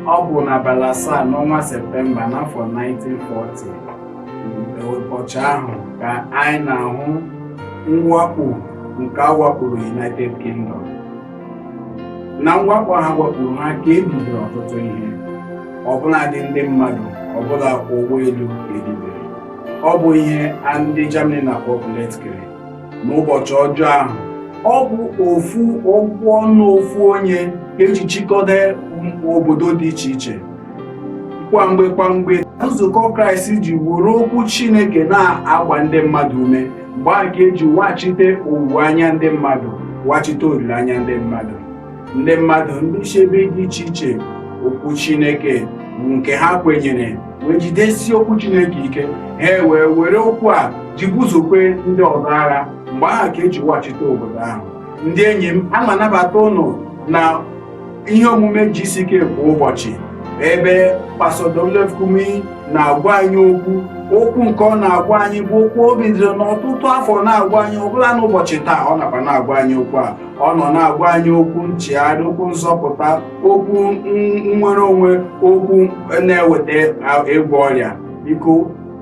ọ bụ n'abalị 7 n'ọnwa Septemba n'afọ 1940. Ụbọchị ahụ ka anyị na-ahụ mwakpo nke a wakporo United Kingdom. Na mwakpo ha wakporo ha ka ebidoro ọtụtụ ihe, ọbụladị ndị mmadụ, ọbụla ụgbọelu eribere. Ọ bụ ihe ndị Germany na-akpọ Blitzkrieg. N'ụbọchị ọjọọ ahụ, ọ bụ ofu okwu ọnụ ofu onye eji chịkọta obodo dị iche iche. Kwamgbe nzukọ Kraịst ji were okwu Chineke na-agba ndị mmadụ ume, mgbe a ka eji wachite owuwe anya ndị mmadụ, wachite olileanya ndị mmadụ. Ndị mmadụ ndị si ebe dị iche iche okwu Chineke nke ha kwenyere wee jidesie okwu Chineke ike, ha wee were okwu a ji guzokwe ndị ọzọ agha. Mgbe ahụ ka eji wachite obodo ahụ. Ndị enyi m, a na-anabata ụnụ na ihe omume GCK kwa ụbọchị, ebe Pastor Kumuyi na-agwa anyị okwu nke ọ na-agwa anyị bụ okwu o bidoro n'ọtụtụ afọ na-agwa anyị, ọbụla n'ụbọchị taa ọ nakwa na-agwa anyị okwu a. Ọ nọ na-agwa anyị okwu nchegharị, okwu nzọpụta, okwu nnwere onwe, okwu na-eweta ịgwọ ọrịa. Biko,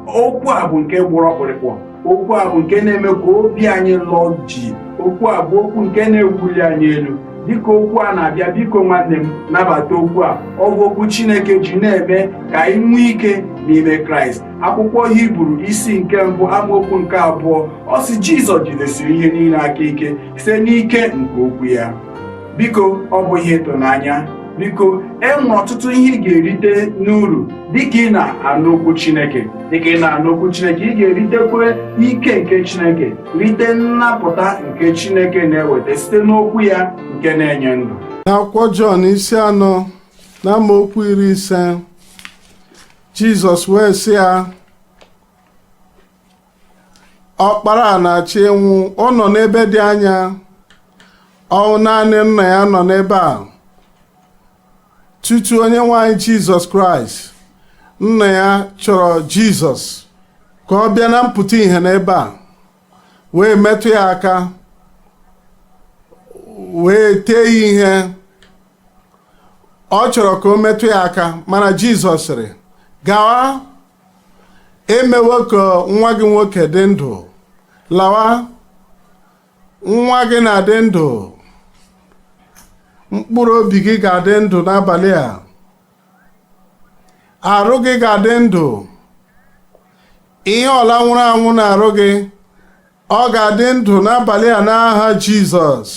okwu a bụ nke gwọrọ ọkpụrụkpụ, okwu a bụ nke na-eme ka obi anyị lọọ ji, okwu a bụ okwu nke na-ewuli anyị elu. Dịka okwu a na-abịa, biko nwanne m, nabata okwu a. Ọ bụ okwu Chineke ji na-eme ka anyị nwee ike n'ime Kraịst. Akwụkwọ Hibru isi nke 1 amaokwu nke 2, ọ sị Jizọs jidesiri ihe niile aka ike site n'ike nke okwu ya. Biko, ọ bụ ihe ịtụnanya. Biko, enwere ọtụtụ ihe ị ga-erite n'uru dịka ị na-anụ okwu Chineke. Dịka ị na-anụ okwu Chineke, ị ga-eritekwa ike nke Chineke, rite nnapụta nke Chineke na-eweta site n'okwu ya nke na-enye ndụ. N'akwụkwọ Jọn isi 4 na amaokwu 50, Jizọs wee sị ya, ọkpara a na-achọ ịnwụ, ọ nọ n'ebe dị anya, ọ naanị nna ya nọ n'ebe a. Tutu onye nwanyị Jizọs Kraịst, nna ya chọrọ Jizọs ka ọ bịa na mpụta ihe n'ebe a, wee metụ ya aka, wee tee ya ihe. Ọ chọrọ ka o metụ ya aka, mana Jizọs sịrị, gawa, emewo ka nwa gị nwoke dị ndụ, lawa, nwa gị na-adị ndụ, mkpụrụ obi gị ga-adị ndụ n'abalị a, arụ gị ga-adị ndụ, ihe ọla nwụrụ anwụ na-arụ gị, ọ ga-adị ndụ n'abalị a n'aha Jizọs.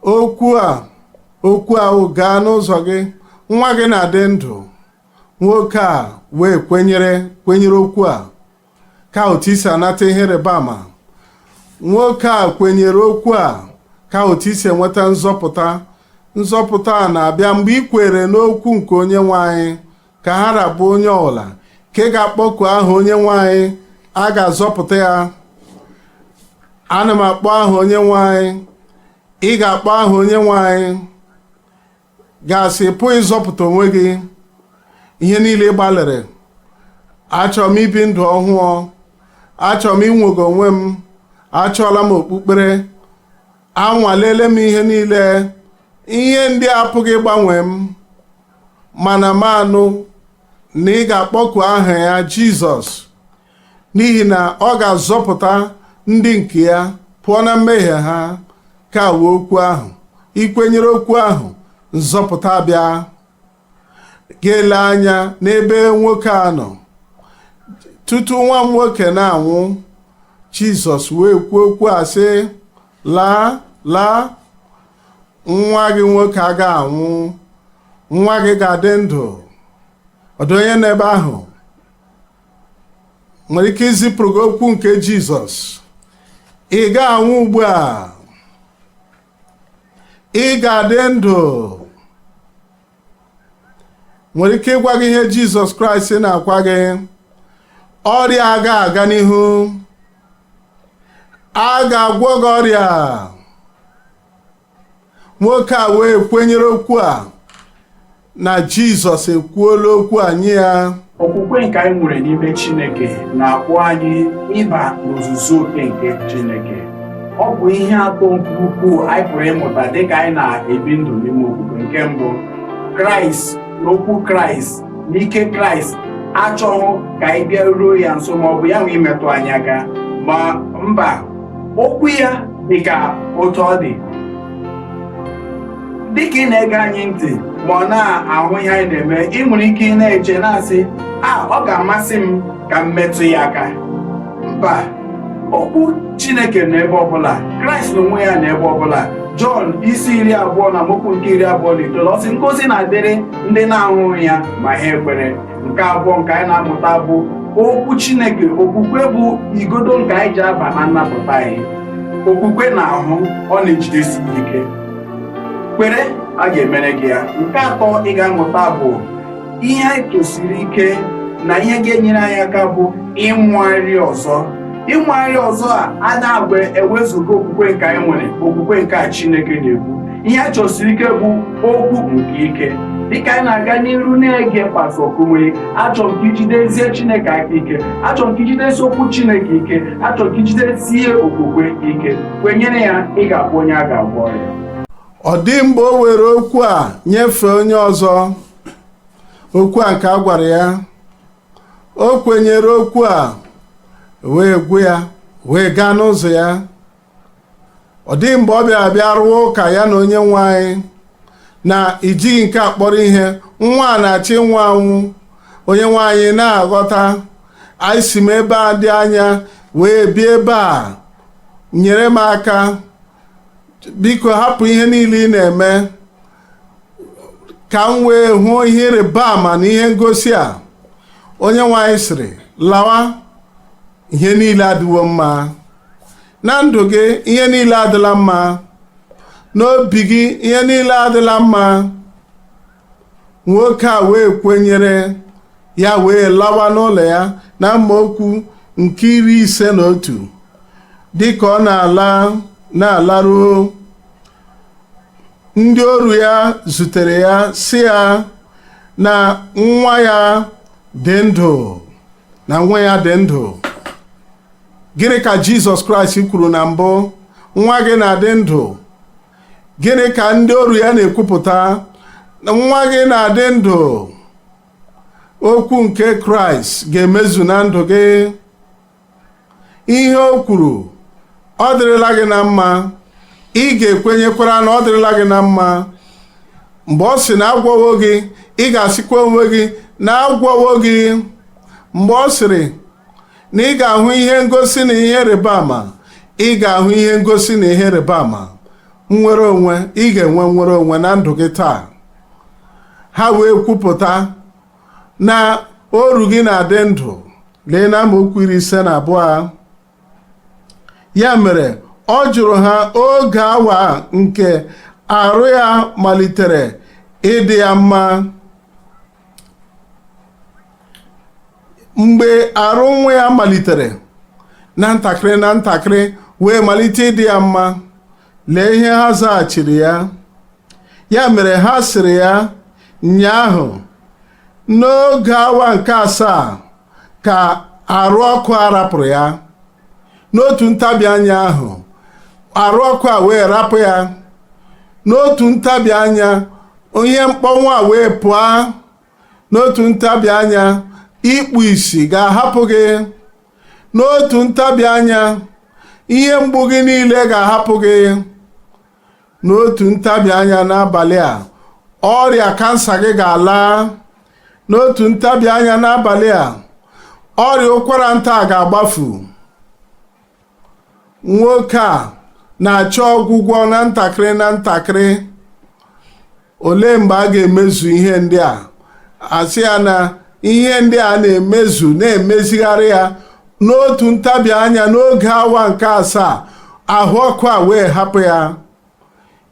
Okwu a gaa n'ụzọ gị, nwa gị na-adị ndụ. Nwoke a wee kwenyere okwu a, ka otu isi anata ihe ịrịba ama. Nwoke a kwenyere okwu a, ka otu isi enweta nzọpụta. Nzọpụta a na-abịa mgbe ị kwere n'okwu nke onye nwanyị, ka ha rabụ onye ọbụla ka ị ga-akpọku aha onye nwanyị, a ga-azọpụta ya. Ana m akpọ aha onye nwanyị, ị ga-akpọ aha onye nwanyị, ga-asị pụọ ịzọpụta onwe gị. Ihe niile ị gbalịrị, achọrọ m ibi ndụ ọhụụ, achọrọ m inwego onwe m, achọọla m okpukpere, anwalele m ihe niile, ihe ndị apụghị ịgbanwe m, mana m anụ na ị ga-akpọku aha ya Jizọs, n'ihi na ọ ga-azọpụta ndị nke ya pụọ na mmehie ha. Ka wee okwu ahụ, ikwenyere okwu ahụ, nzọpụta abịa. Ga-ele anya n'ebe nwoke a nọ. Tutu nwa m nwoke na-anwụ, Jizọs wee kwuo okwu a sị, laa, nwa gị nwoke agaghị anwụ, nwa gị ga-adị ndụ. Ọdụ onye n'ebe ahụ nwere ike izipụrụ gị okwu nke Jizọs. Ị ga-anwụ ugbu a, ị ga-adị ndụ. Nwere ike ịgwa gị ihe Jizọs Kraịst na-akwa gị. Ọrịa aga n'ihu, a ga-agwọ gị ọrịa. Nwoke a wee kwenyere okwu a, na Jizọs ekwuola okwu a nye ya. Okwukwe nke anyị nwere n'ime Chineke na-akpọ anyị ịba n'ozuzu oke nke Chineke. Ọ bụ ihe atọ nke ukwuu anyị pụrụ ịmụta dịka anyị na-ebi ndụ n'ime okwukwe. Nke mbụ, Kraịst na okwu Kraịst na ike Kraịst achọghị ka anyị bịa ruo ya nso ma ọ bụ ya nwe imetụ anyị aka, ma mba, okwu ya dị ka otu ọ dị. Dịka ị na-ege anyị ntị ma ọ na-ahụ ihe anyị na-eme, ị nwere ike ị na-eche na-asị, ọ ga-amasị m ka m metụ ya aka. Mba, okwu Chineke n'ebe ọbụla, Kraịst n'onwe ya n'ebe ọbụla. Jọn isi 20 na amaokwu nke 29 ọ sị ngozi na-adịrị ndị na-ahụghị ya ma ha ekwere. Nke abụọ nke anyị na-amụta bụ okwu Chineke. Okwukwe bụ igodo nke anyị ji aba na nnapụta anyị. Okwukwe na-ahụ, ọ na-ejidesi ike. Kwere, a ga-emere gị ya. Nke atọ ị ga-amụta bụ ihe anyị tosiri ike na ihe ga-enyere anyị aka bụ ịmụgharị ọzọ. Ịmụgharị ọzọ a na-agwa ewezuga okwukwe nke anyị nwere, okwukwe nke a Chineke na-ekwu. Ihe a chọsiri ike bụ okwu nke ike. Dịka anyị na-aga n'iru na-ege Pastọ Kumuyi, achọrọ m ka ijidezie Chineke aka ike, achọrọ m ka ijidezie okwu Chineke ike, achọrọ ka ijidezie okwukwe ike. Kwenyere ya, ị ga-abụ onye a ga-agwọ ọrịa. Ọ dị mgbe o were okwu a nyefee onye ọzọ, okwu a nke a gwara ya, o kwenyere okwu a wee gwu ya wee gaa n'ụzọ ya. Ọ dị mgbe ọ bịara bịa rụọ ụka ya na onye nwe anyị na ijighị nke akpọrọ ihe, nwa a na-achị nwa anwụ. Onye nwe anyị na-aghọta, anyị si m ebe a dị anya wee bịa ebe a, nyere m aka, biko hapụ ihe niile ị na-eme ka m wee hụ ihe ịrịba ama na ihe ngosi a. Onye nwe anyị sịrị, lawa, ihe niile adịwo mma na ndụ gị, ihe niile adịla mma n'obi gị, ihe niile adịla mma. Nwoke a wee kwenyere ya wee lawa n'ụlọ ya na amaokwu nke 51. Dịka ọ na-alaruo, ndị ọrụ ya zutere ya sị ya na nwa ya dị ndụ, na nwa ya dị ndụ. Gịnị ka Jizọs Kraịst kwuru na mbụ? Nwa gị na-adị ndụ. Gịnị ka ndị ọrụ ya na-ekwupụta? Nwa gị na-adị ndụ. Okwu nke Kraịst ga-emezu na ndụ gị. Ihe o kwuru, ọ dịrịla gị na mma, ị ga-ekwenyekwara na ọ dịrịla gị na mma. Mgbe ọ sị na agwọwo gị, ị ga-asịkwa onwe gị na agwọwo gị. Mgbe ọ sịrị na ị ga-ahụ ihe ngosi na ihe ịrịba ama, ị ga-ahụ ihe ngosi na ihe ịrịba ama. Nnwere onwe, ị ga-enwe nnwere onwe na ndụ gị taa. Ha wee kwupụta na oru gị na-adị ndụ. Lee na amaokwu 52. Ya mere ọ jụrụ ha oge awa nke arụ ya malitere ịdị ya mma. Mgbe arụ nwa ya malitere na ntakịrị wee malite ịdị ya mma, lee ihe ha zaghachiri ya. Ya mere ha sịrị ya, ụnyaahụ n'oge awa nke 7 ka arụ ọkụ a rapụrụ ya. N'otu ntabi anya ahụ, arụ ọkụ a wee rapụ ya. N'otu ntabi anya, ihe mkpọnwụ a wee pụọ. N'otu ntabi anya, ikpu isi ga-ahapụ gị. N'otu ntabi anya, ihe mgbu gị niile ga-ahapụ gị. N'otu ntabi anya, n'abalị a, ọrịa kansa gị ga-ala. N'otu ntabi anya, n'abalị a, ọrịa ụkwara nta ga-agbafu. Nwoke a na-achọ ọgwụgwọ na ntakịrị. Olee mgbe a ga-emezu ihe ndị a? Asị ya na ihe ndị a na-emezu, na-emezigharị ya n'otu ntabi anya. N'oge awa nke 7, ahụ ọkụ a wee hapụ ya.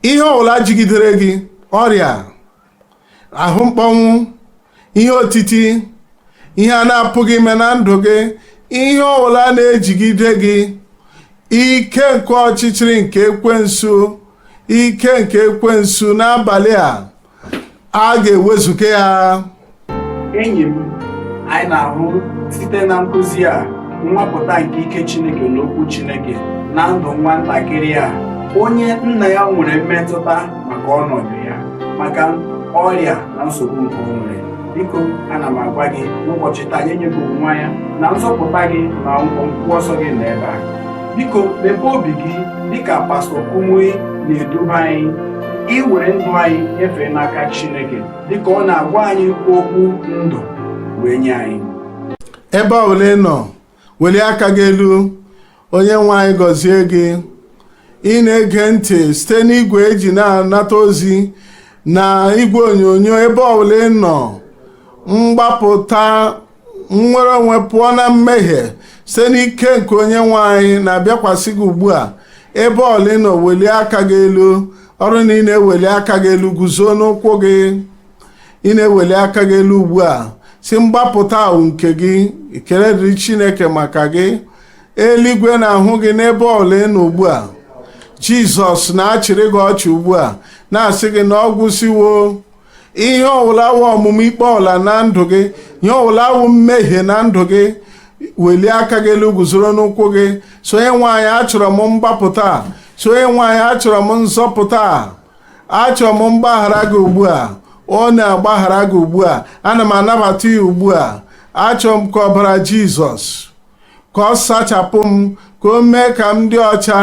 Ihe ọbụla jigidere gị, ọrịa, ahụ mkpọnwụ, ihe otiti, ihe a na-apụghị ime na ndụ gị, ihe ọbụla na-ejigide gị, ike nke ọchịchịrị nke ekwensu, ike nke ekwensu, n'abalị a ga-ewezuga ya. Enyi m, anyị na-ahụ site na nkụzi a nwapụta nke ike Chineke na okwu Chineke na ndụ nwatakịrị a, onye nna ya nwere mmetụta maka ọnọdụ ya. Maka ọrịa na nsogbu nke o nwere. Biko ana m agwa gị n'ụbọchị taa nye gị nwa ya na nzọpụta gị na nkwụ ọsọ gị na ebe a. Biko mepee obi gị dịka pastọ Kumuyi na-eduba anyị iwere ndụ anyị nyefee n'aka Chineke dịka ọ na-agwa anyị okwu ndụ wee nye anyị. Ebe ole nọ, welie aka gị elu. Onye nwe anyị gọzie gị. Ị na-ege ntị site n'igwe eji na-anata ozi na igwe onyonyo. Ebe ole nọ, mgbapụta nnwere onwe pụọ na mmehie site n'ike nke onye nwe anyị na-abịakwasị gị ugbu a. Ebe ole nọ, welie aka gị elu. Ọrụ na ị na-eweli aka gị elu, guzo n'ụkwụ gị. Ị na-eweli aka gị elu ugbu a si mgbapụta ahụ nke gị. Ekele dịrị Chineke maka gị. Eluigwe na-ahụ gị n'ebe ole nọ ugbu a. Jizọs na-achịrị gị ọchị ugbu a na-asị gị na ọ gwụsiwo. Ihe ọwụla wụ ọmụmụ ikpe ọla na ndụ gị, ihe ọwụla wụ mmehie na ndụ gị, welie aka gị elu, guzoro n'ụkwụ gị. Sonye nwaanyị, achọrọ m mgbapụta. Sonye nwaanyị, achọrọ m nzọpụta. Achọrọ m mgbaghara gị ugbu a. Ọ na-agbaghara gị ugbu a. Ana m anabata ya ugbu a. Achọrọ m ka ọbara Jizọs ka ọ sachapụ m, ka o mee ka m dị ọcha,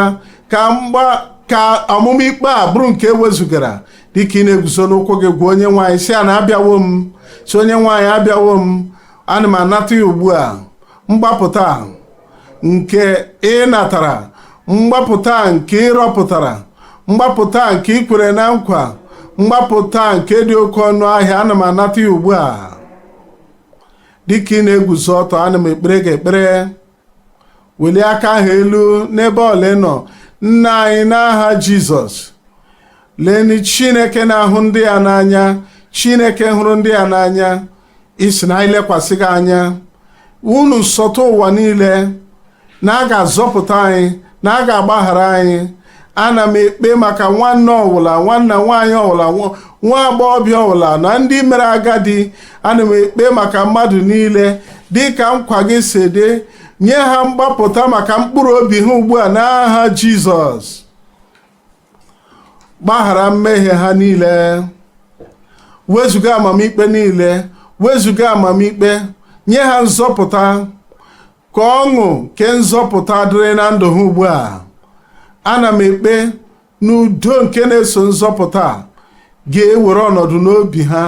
ka ọmụmụ ikpe a bụrụ nke ewezugara. Dịka ị na-eguzo n'ụkwụ gị, gwa onye nwaanyị si a na-abịawo m. Si onye nwaanyị, abịawo m. Ana m anata ya ugbu a. Mgbapụta nke ị natara, mgbapụta nke ị rọpụtara, mgbapụta nke ị kwere na nkwa, mgbapụta nke dị oke ọnụ ahịa. Ana m anata ya ugbu a. Dịka ị na-eguzo ọtọ, ana m ekpere gị ekpere. Welie aka ahụ elu n'ebe ole nọ. Nna anyị, n'aha Jizọs, leenụ Chineke na-ahụ ndị ya n'anya. Chineke hụrụ ndị ya n'anya. Isi na anyị lekwasị gị anya. Unu sọtụ ụwa niile na a ga-azọpụta anyị, na a ga-agbaghara anyị. Ana m ekpe maka nwanne ọwụla, nwanna nwaanyị ọwụla, nwa agbọghọbịa ọwụla na ndị mere agadi. Ana m ekpe maka mmadụ niile dịka nkwa gị si dị. Nye ha mgbapụta maka mkpụrụ obi ha ugbu a n'aha Jizọs. Gbaghara mmehie ha niile. Wezuga amamikpe niile. Wezuga amamikpe. Nye ha nzọpụta. Ka ọṅụ nke nzọpụta dịrị na ndụ ha ugbu a. Ana m ekpe n'udo nke na-eso nzọpụta ga-ewere ọnọdụ n'obi ha.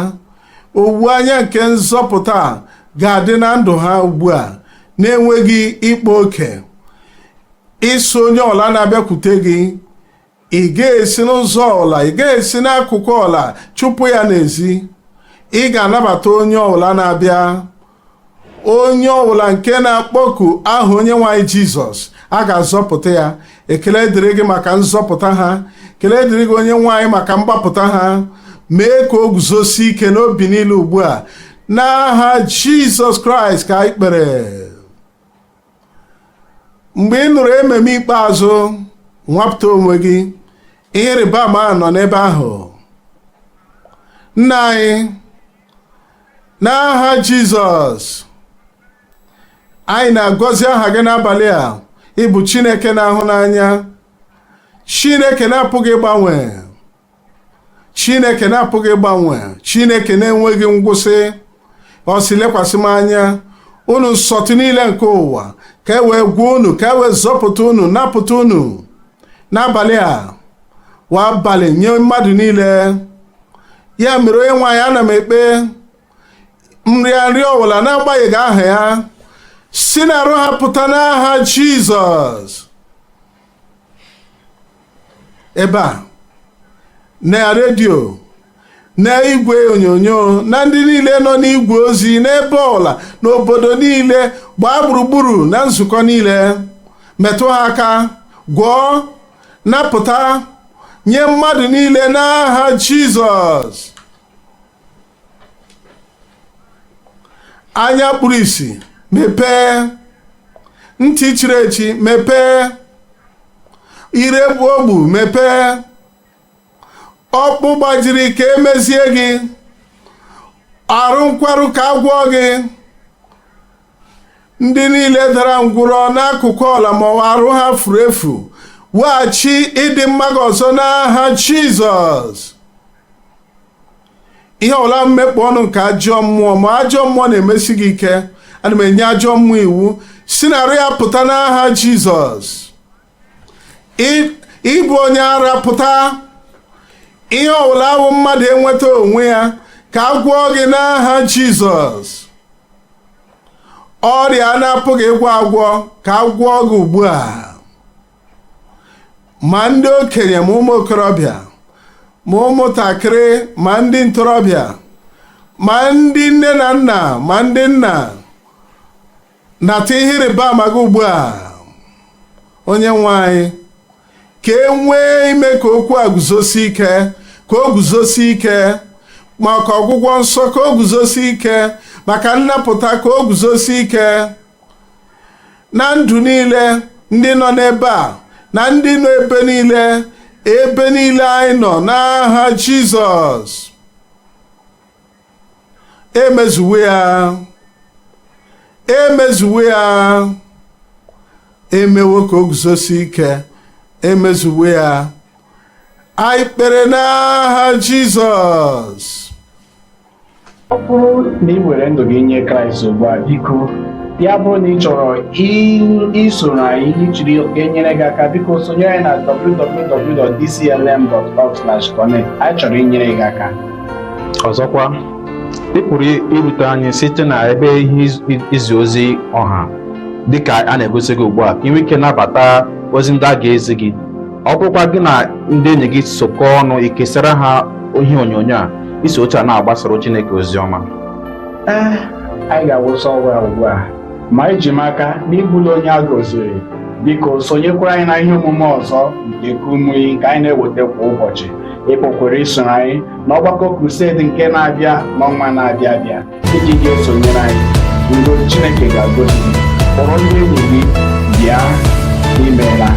Owuwe anya nke nzọpụta ga-adị na ndụ ha ugbu a, na-enweghị ịkpa oke. Iso onye ọla na-abịakwute gị, ị ga-esi n'ụzọ ọla, ị ga-esi n'akụkụ ọla chụpụ ya n'ezi. Ị ga-anabata onye ọla na-abịa. Onye ọbụla nke na-akpọku aha onye nwanyị Jizọs, a ga-azọpụta ya. Ekele dịrị gị maka nzọpụta ha. Ekele dịrị gị onye nwanyị maka mgbapụta ha. Mee ka o guzosi ike n'obi niile ugbu a. N'aha Jizọs Kraịst ka anyị kpere. Mgbe ị nụrụ ememe ikpeazụ, nwapụta onwe gị. Ihe ịrịba ama nọ n'ebe ahụ. Nna anyị, n'aha Jizọs, anyị na-agọzi aha gị n'abalị a. Ị bụ Chineke na-ahụ n'anya. Chineke na-apụghị ịgbanwe. Chineke na-apụghị ịgbanwe. Chineke na-enweghị ngwụsị. Ọ sị lekwasị m anya. Unu nsọtụ niile nke ụwa, ka e wee gwuo unu, ka e wee zọpụta unu, napụta unu n'abalị a. Wa abalị nye mmadụ niile. Ya mere onye nwaanyị, ana m ekpe nrịanrị ọbụla na-agbanyeghị aha ya si n'arụ ha pụta n'aha Jizọs. Ebe a, na redio, na igwe onyonyo, na ndị niile nọ n'igwe ozi, n'ebe ọla, n'obodo niile, gbaa gburugburu, na nzukọ niile, metụ ha aka, gwọọ, napụta, nye mmadụ niile n'aha Jizọs. Anya kpuru ìsì mepee. Ntị chiri echi mepee. Ire gbu ogbu mepee. Ọkpụ gbajiri ka emezie gị. Arụ nkwarụ ka agwọ gị. Ndị niile dara ngwụrọ n'akụkụ ọla ma arụ ha furu efu, weghachi ịdị mma gị ọzọ n'aha Jizọs. ihe ọbụla mmekpa ọnụ nke ajọ mmụọ ma ajọ mmụọ na-emesi gị ike, ana m enye ajọ mmụọ iwu si narị ya pụta n'aha Jizọs. Ịbụ onye ara pụta. Ihe ọbụla ahụ mmadụ enweta onwe ya ka a gwọọ gị n'aha Jizọs. Ọrịa na-apụghị ịgwọ agwọ ka a gwọọ gị ugbu a. Ma ndị okenye ma ụmụ okorobịa ma ụmụntakịrị ma ndị ntorobịa ma ndị nne na nna ma ndị nna nata ihe ịrịba ama gị ugbu a. Onye nwe anyị, ka e nwee ime ka okwu a guzosi ike, ka o guzosi ike, maka ọgwụgwọ nsọ ka o guzosi ike, maka nnapụta ka o guzosi ike na ndụ niile ndị nọ n'ebe a na ndị nọ ebe niile anyị nọ n'aha Jizọs. Emezuwe ya, emezuwe ya, emewo ka o guzosi ike, emezuwe ya. Anyị kpere n'aha Jizọs. Ọ bụrụ na ị were ndụ gị nye Kraịst ugbu a, biko ya bụrụ na ị chọrọ isoro anyị ijiri enyere gị aka, biko sonyere anyị na www.dclm.org/connect. anyị chọrọ inyere gị aka. Ọzọkwa, ị pụrụ irute anyị site na ebe ihe izi ozi ọha dịka a na-egosi gị ugbu a, ka ị nwee ike nabata ozi ndị a ga-ezi gị. Ọ bụrụkwa gị na ndị enyi gị sokọọ ọnụ ikesara ha ihe onyonyo a, isi oche a na-agbasara Chineke ozi ọma. Anyị ga-awụsa ọgwụ ya ugbu a, ma iji m aka n'ịbụla onye a gọziri. Biko sonyekwara anyị na ihe omume ọzọ nke Kumuyi nke anyị na-eweta kwa ụbọchị. Ị pụkwara isoro anyị n'ọgbakọ crusade nke na-abịa n'ọnwa na-abịa abịa. Iji ga-esonyere anyị, udo Chineke ga-agọzi gị. Kpọrọ ndị enyi gị bịa, imeela.